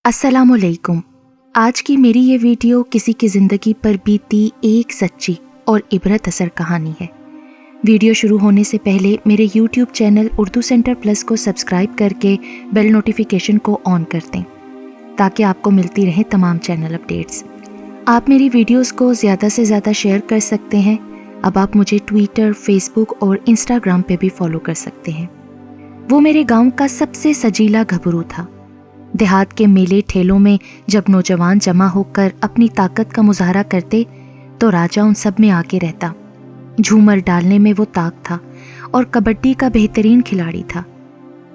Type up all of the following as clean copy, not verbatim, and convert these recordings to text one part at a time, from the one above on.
अस्सलामुअलैकुम। आज की मेरी ये वीडियो किसी की ज़िंदगी पर बीती एक सच्ची और इबरत असर कहानी है। वीडियो शुरू होने से पहले मेरे YouTube channel Urdu centre plus को सब्सक्राइब करके बेल नोटिफिकेशन को ऑन कर दें ताकि आपको मिलती रहे तमाम चैनल अपडेट्स। आप मेरी वीडियोस को ज़्यादा से ज़्यादा शेयर कर सकते हैं। अब आप मुझे ट्विटर, फेसबुक और इंस्टाग्राम पे भी फॉलो कर सकते हैं। वो मेरे गाँव का सबसे सजीला घबरू था। देहात के मेले ठेलों में जब नौजवान जमा होकर अपनी ताकत का मुजाहरा करते तो राजा उन सब में आके रहता। झूमर डालने में वो ताक था और कबड्डी का बेहतरीन खिलाड़ी था।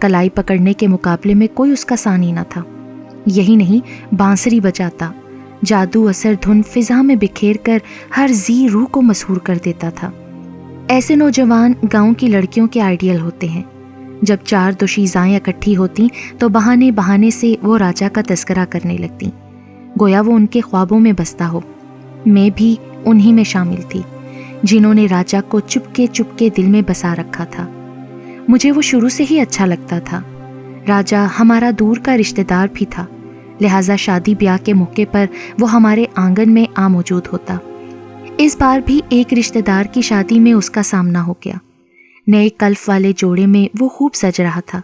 कलाई पकड़ने के मुकाबले में कोई उसका सानी न था। यही नहीं, बांसुरी बजाता, जादू असर धुन फिजा में बिखेर कर हर जी रूह को मसहूर कर देता था। ऐसे नौजवान गांव की लड़कियों के आइडियल होते हैं। जब चार दोशीज़ाएं इकट्ठी होती तो बहाने बहाने से वो राजा का तस्करा करने लगती, गोया वो उनके ख्वाबों में बसता हो। मैं भी उन्हीं में शामिल थी जिन्होंने राजा को चुपके चुपके दिल में बसा रखा था। मुझे वो शुरू से ही अच्छा लगता था। राजा हमारा दूर का रिश्तेदार भी था, लिहाजा शादी ब्याह के मौके पर वो हमारे आंगन में आ मौजूद होता। इस बार भी एक रिश्तेदार की शादी में उसका सामना हो गया। नए कल्फ वाले जोड़े में वो खूब सज रहा था।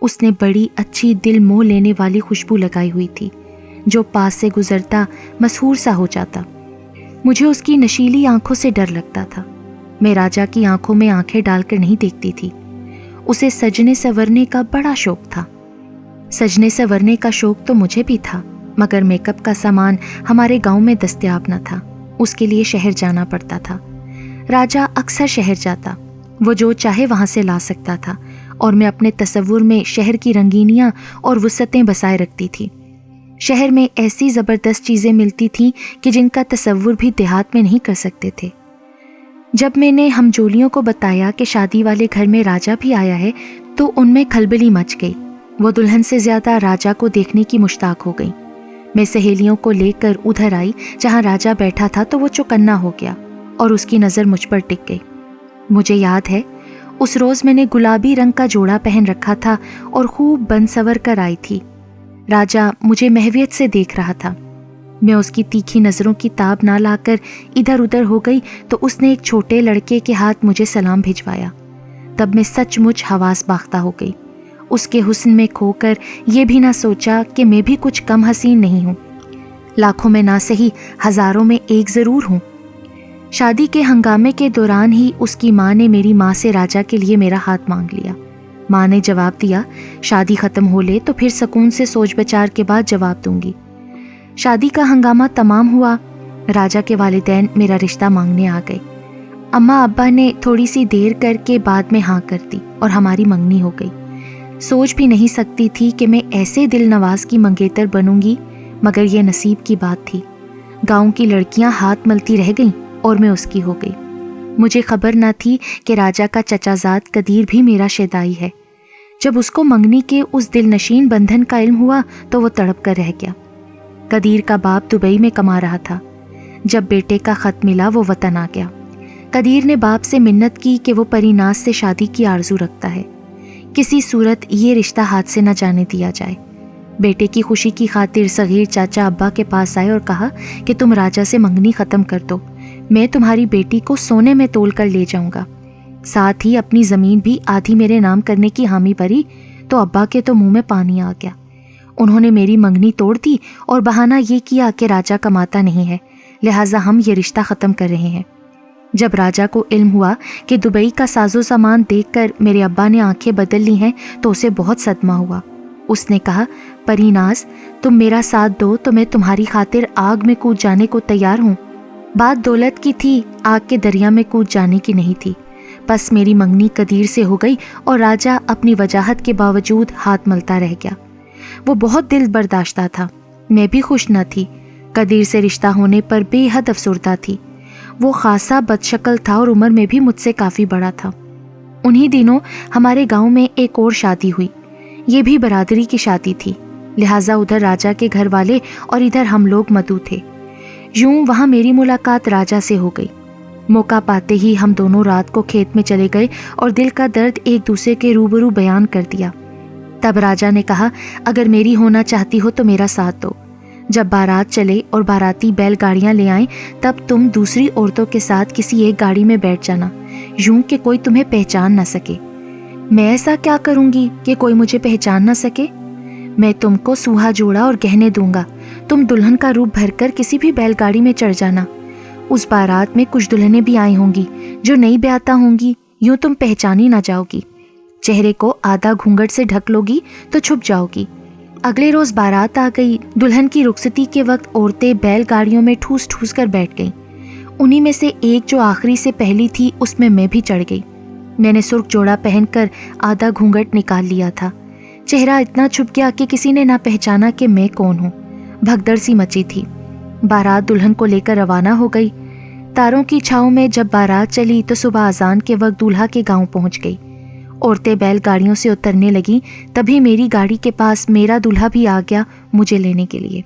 उसने बड़ी अच्छी दिल मोह लेने वाली खुशबू लगाई हुई थी, जो पास से गुजरता मशहूर सा हो जाता। मुझे उसकी नशीली आंखों से डर लगता था। मैं राजा की आंखों में आंखें डालकर नहीं देखती थी। उसे सजने संवरने का बड़ा शौक था। सजने संवरने का शौक तो मुझे भी था, मगर मेकअप का सामान हमारे गांव में दस्तयाब न था। उसके लिए शहर जाना पड़ता था। राजा अक्सर शहर जाता, वो जो चाहे वहाँ से ला सकता था, और मैं अपने तसव्वुर में शहर की रंगीनियाँ और वुसअतें बसाए रखती थी। शहर में ऐसी ज़बरदस्त चीज़ें मिलती थीं कि जिनका तसव्वुर भी देहात में नहीं कर सकते थे। जब मैंने हमजोलियों को बताया कि शादी वाले घर में राजा भी आया है तो उनमें खलबली मच गई। वो दुल्हन से ज़्यादा राजा को देखने की मुश्ताक हो गई। मैं सहेलियों को लेकर उधर आई जहाँ राजा बैठा था तो वो चौकन्ना हो गया और उसकी नज़र मुझ पर टिक गई। मुझे याद है, उस रोज़ मैंने गुलाबी रंग का जोड़ा पहन रखा था और खूब बन सवर कर आई थी। राजा मुझे महवियत से देख रहा था। मैं उसकी तीखी नज़रों की ताब ना लाकर इधर उधर हो गई तो उसने एक छोटे लड़के के हाथ मुझे सलाम भिजवाया। तब मैं सचमुच हवास बाख्ता हो गई। उसके हुस्न में खोकर ये भी ना सोचा कि मैं भी कुछ कम हसीन नहीं हूँ। लाखों में ना सही, हज़ारों में एक ज़रूर हूँ। शादी के हंगामे के दौरान ही उसकी माँ ने मेरी माँ से राजा के लिए मेरा हाथ मांग लिया। माँ ने जवाब दिया, शादी ख़त्म हो ले तो फिर सुकून से सोच विचार के बाद जवाब दूंगी। शादी का हंगामा तमाम हुआ। राजा के वालिदैन मेरा रिश्ता मांगने आ गए। अम्मा अब्बा ने थोड़ी सी देर करके बाद में हाँ कर दी और हमारी मंगनी हो गई। सोच भी नहीं सकती थी कि मैं ऐसे दिल नवाज की मंगेतर बनूंगी, मगर यह नसीब की बात थी। गाँव की लड़कियाँ हाथ मलती रह गईं और मैं उसकी हो गई। मुझे खबर न थी कि राजा का चचाजाद कदीर भी मेरा शेदाई है। जब उसको मंगनी के उस दिलनशीन बंधन का इल्म हुआ तो वो तड़प कर रह गया। कदीर का बाप दुबई में कमा रहा था। जब बेटे का खत मिला वो वतन आ गया। कदीर ने बाप से मिन्नत की कि वो परीनाज से शादी की आरजू रखता है, किसी सूरत ये रिश्ता हाथ से न जाने दिया जाए। बेटे की खुशी की खातिर सगीर चाचा अब्बा के पास आए और कहा कि तुम राजा से मंगनी ख़त्म कर दो, मैं तुम्हारी बेटी को सोने में तोल कर ले जाऊंगा। साथ ही अपनी ज़मीन भी आधी मेरे नाम करने की हामी भरी तो अब्बा के तो मुंह में पानी आ गया। उन्होंने मेरी मंगनी तोड़ दी और बहाना ये किया कि राजा कमाता नहीं है, लिहाजा हम ये रिश्ता ख़त्म कर रहे हैं। जब राजा को इल्म हुआ कि दुबई का साजो सामान देखकर मेरे अब्बा ने आंखें बदल ली हैं तो उसे बहुत सदमा हुआ। उसने कहा, परीनाज तुम मेरा साथ दो तो मैं तुम्हारी खातिर आग में कूद जाने को तैयार हूँ। बात दौलत की थी, आग के दरिया में कूद जाने की नहीं थी। बस मेरी मंगनी कदीर से हो गई और राजा अपनी वजाहत के बावजूद हाथ मलता रह गया। वो बहुत दिल बर्दाश्ता था। मैं भी खुश न थी। कदीर से रिश्ता होने पर बेहद अफसुर्दा थी। वो खासा बदशक्ल था और उम्र में भी मुझसे काफ़ी बड़ा था। उन्हीं दिनों हमारे गांव में एक और शादी हुई। ये भी बरादरी की शादी थी, लिहाजा उधर राजा के घर वाले और इधर हम लोग मदऊ थे। यूं वहाँ मेरी मुलाकात राजा से हो गई। मौका पाते ही हम दोनों रात को खेत में चले गए और दिल का दर्द एक दूसरे के रूबरू बयान कर दिया। तब राजा ने कहा, अगर मेरी होना चाहती हो तो मेरा साथ दो। जब बारात चले और बाराती बैलगाड़ियां ले आएं, तब तुम दूसरी औरतों के साथ किसी एक गाड़ी में बैठ जाना, यूं कि कोई तुम्हें पहचान ना सके। मैं ऐसा क्या करूंगी कि कोई मुझे पहचान ना सके? मैं तुमको सूहा जोड़ा और गहने दूंगा। तुम दुल्हन का रूप भरकर किसी भी बैलगाड़ी में चढ़ जाना। उस बारात में कुछ दुल्हनें भी आई होंगी जो नई ब्याहता होंगी, यूं तुम पहचानी ना जाओगी। चेहरे को आधा घूंघट से ढक लोगी तो छुप जाओगी। अगले रोज बारात आ गई। दुल्हन की रुखसती के वक्त औरतें बैलगाड़ियों में ठूस ठूस कर बैठ गईं। उन्हीं में से एक जो आखिरी से पहली थी, उसमें मैं भी चढ़ गई। मैंने सुर्ख जोड़ा पहनकर आधा घूंघट निकाल लिया था। चेहरा इतना छुप गया कि किसी ने ना पहचाना कि मैं कौन हूँ। भगदड़ सी मची थी। बारात दुल्हन को लेकर रवाना हो गई। तारों की छाँव में जब बारात चली तो सुबह अजान के वक्त दूल्हा के गांव पहुंच गई। औरतें बैलगाड़ियों से उतरने लगीं, तभी मेरी गाड़ी के पास मेरा दूल्हा भी आ गया मुझे लेने के लिए।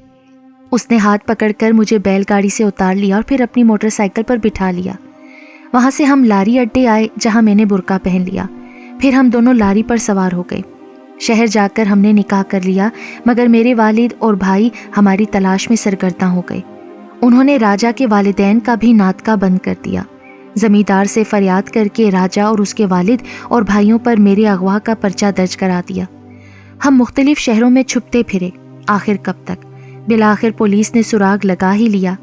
उसने हाथ पकड़कर मुझे बैलगाड़ी से उतार लिया और फिर अपनी मोटरसाइकिल पर बिठा लिया। वहां से हम लारी अड्डे आए, जहां मैंने बुर्का पहन लिया। फिर हम दोनों लारी पर सवार हो गए। शहर जाकर हमने निकाह कर लिया, मगर मेरे वालिद और भाई हमारी तलाश में सरगर्दा हो गए। उन्होंने राजा के वालिदैन का भी नातका बंद कर दिया। जमींदार से फरियाद करके राजा और उसके वालिद और भाइयों पर मेरे अगवा का पर्चा दर्ज करा दिया। हम मुख्तलिफ शहरों में छुपते फिरे। आखिर कब तक? बिलाखिर पुलिस ने सुराग लगा ही लिया।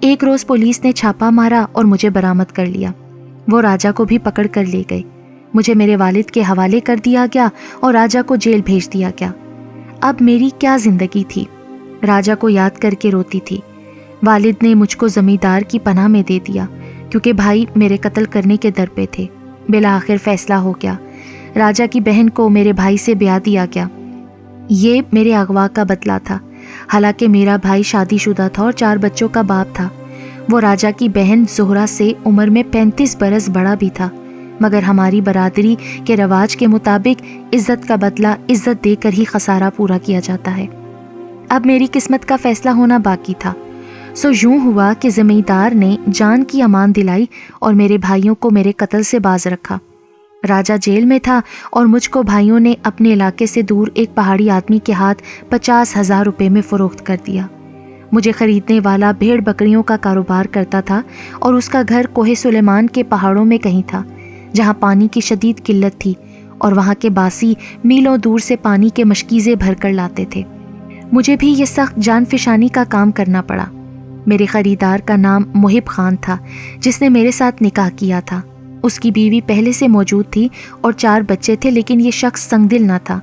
एक रोज पुलिस ने छापा मारा और मुझे बरामद कर लिया। वो राजा को भी पकड़ कर ले गए। मुझे मेरे वालिद के हवाले कर दिया गया और राजा को जेल भेज दिया गया। अब मेरी क्या जिंदगी थी? राजा को याद करके रोती थी। वालिद ने मुझको जमींदार की पनाह में दे दिया, क्योंकि भाई मेरे कत्ल करने के दर पे थे। बिलाखिर फैसला हो गया। राजा की बहन को मेरे भाई से ब्याह दिया गया। ये मेरे अगवा का बदला था। हालांकि मेरा भाई शादीशुदा था और 4 बच्चों का बाप था। वो राजा की बहन जोहरा से उम्र में 35 बरस बड़ा भी था, मगर हमारी बरादरी के रवाज के मुताबिक इज्जत का बदला इज्जत देकर ही खसारा पूरा किया जाता है। अब मेरी किस्मत का फैसला होना बाकी था। सो यूं हुआ कि जमींदार ने जान की अमान दिलाई और मेरे भाइयों को मेरे कत्ल से बाज रखा। राजा जेल में था और मुझको भाइयों ने अपने इलाके से दूर एक पहाड़ी आदमी के हाथ 50,000 रुपये में फरोख्त कर दिया। मुझे खरीदने वाला भेड़ बकरियों का कारोबार करता था और उसका घर कोहे सुलेमान के पहाड़ों में कहीं था, जहां पानी की शदीद किल्लत थी और वहां के बासी मीलों दूर से पानी के मशकीज़े भर कर लाते थे। मुझे भी ये सख्त जान फिशानी का काम करना पड़ा। मेरे खरीदार का नाम मुहिब खान था, जिसने मेरे साथ निकाह किया था। उसकी बीवी पहले से मौजूद थी और 4 बच्चे थे, लेकिन ये शख्स संगदिल ना था।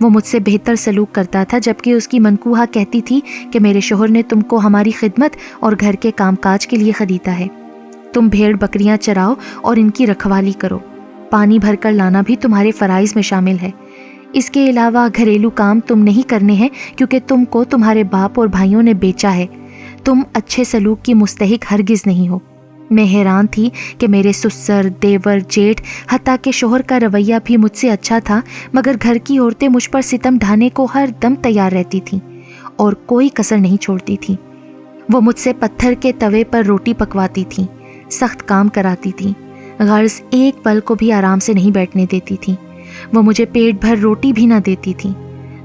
वो मुझसे बेहतर सलूक करता था, जबकि उसकी मनकूहा कहती थी कि मेरे शोहर ने तुमको हमारी खिदमत और घर के कामकाज के लिए खरीदा है। तुम भेड़ बकरियां चराओ और इनकी रखवाली करो। पानी भरकर लाना भी तुम्हारे फराइज में शामिल है। इसके अलावा घरेलू काम तुम नहीं करने हैं, क्योंकि तुमको तुम्हारे बाप और भाइयों ने बेचा है। तुम अच्छे सलूक की मुस्तहिक हरगिज नहीं हो। मैं हैरान थी कि मेरे सुसर, देवर, जेठ, हत्ता के शोहर का रवैया भी मुझसे अच्छा था, मगर घर की औरतें मुझ पर सितम ढाने को हर दम तैयार रहती थीं और कोई कसर नहीं छोड़ती थीं। वो मुझसे पत्थर के तवे पर रोटी पकवाती थीं, सख्त काम कराती थीं, गर्ज एक पल को भी आराम से नहीं बैठने देती थीं। वो मुझे पेट भर रोटी भी ना देती थीं।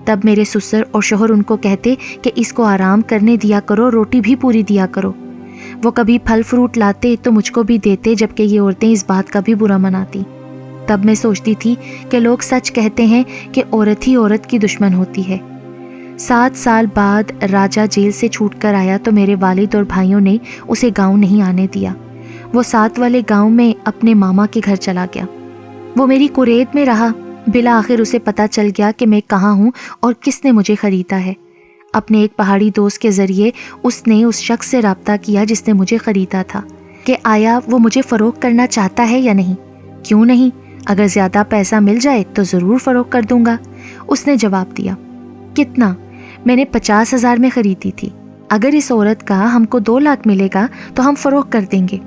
तब मेरे सुसर और शोहर उनको कहते कि इसको आराम करने दिया करो, रोटी भी पूरी दिया करो। वो कभी फल फ्रूट लाते तो मुझको भी देते, जबकि ये औरतें इस बात का भी बुरा मनाती। तब मैं सोचती थी कि लोग सच कहते हैं कि औरत ही औरत की दुश्मन होती है। 7 साल बाद राजा जेल से छूट कर आया तो मेरे वालिद और भाइयों ने उसे गांव नहीं आने दिया। वो 7 वाले गांव में अपने मामा के घर चला गया। वो मेरी कुरेद में रहा। बिला आखिर उसे पता चल गया कि मैं कहाँ हूँ और किसने मुझे खरीदा है। अपने एक पहाड़ी दोस्त के ज़रिए उसने उस शख्स से रब्ता किया जिसने मुझे ख़रीदा था कि आया वो मुझे फ़रोख्त करना चाहता है या नहीं। क्यों नहीं, अगर ज़्यादा पैसा मिल जाए तो ज़रूर फ़रोख्त कर दूंगा। उसने जवाब दिया। कितना? मैंने 50,000 में ख़रीदी थी। अगर इस औरत का हमको 2 लाख मिलेगा तो हम फ़रोख्त कर देंगे।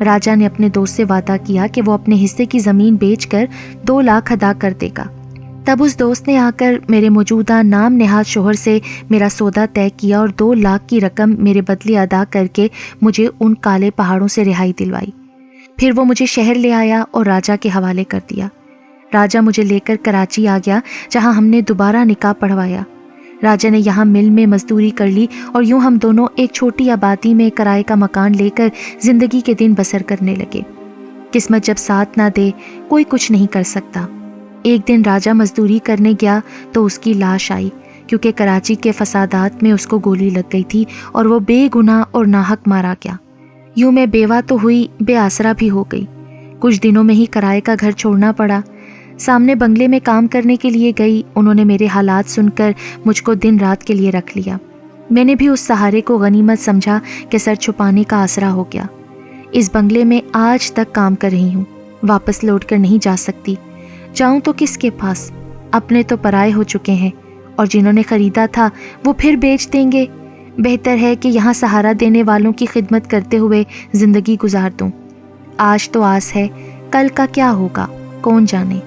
राजा ने अपने दोस्त से वादा किया कि वो अपने हिस्से की ज़मीन बेचकर 2 लाख अदा कर देगा। तब उस दोस्त ने आकर मेरे मौजूदा नाम नेहाद शोहर से मेरा सौदा तय किया और 2 लाख की रकम मेरे बदले अदा करके मुझे उन काले पहाड़ों से रिहाई दिलवाई। फिर वो मुझे शहर ले आया और राजा के हवाले कर दिया। راجا مجھے لے کر کراچی آ گیا جہاں ہم نے دوبارہ نکاح پڑھوایا۔ راجا نے یہاں مل میں مزدوری کر لی اور یوں ہم دونوں ایک چھوٹی آبادی میں کرائے کا مکان لے کر زندگی کے دن بسر کرنے لگے۔ قسمت جب ساتھ نہ دے کوئی کچھ نہیں کر سکتا۔ ایک دن راجا مزدوری کرنے گیا تو اس کی لاش آئی، کیونکہ کراچی کے فسادات میں اس کو گولی لگ گئی تھی اور وہ بے گناہ اور ناحق مارا گیا۔ یوں میں بیوہ تو ہوئی، بے آسرا بھی ہو گئی۔ کچھ دنوں میں ہی کرائے کا گھر چھوڑنا پڑا۔ سامنے بنگلے میں کام کرنے کے لیے گئی، انہوں نے میرے حالات سن کر مجھ کو دن رات کے لیے رکھ لیا۔ میں نے بھی اس سہارے کو غنیمت سمجھا کہ سر چھپانے کا آسرا ہو گیا۔ اس بنگلے میں آج تک کام کر رہی ہوں، واپس لوٹ کر نہیں جا سکتی۔ جاؤں تو کس کے پاس؟ اپنے تو پرائے ہو چکے ہیں، اور جنہوں نے خریدا تھا وہ پھر بیچ دیں گے۔ بہتر ہے کہ یہاں سہارا دینے والوں کی خدمت کرتے ہوئے زندگی گزار دوں۔ آج تو آس ہے، کل کا کیا ہوگا کون جانے۔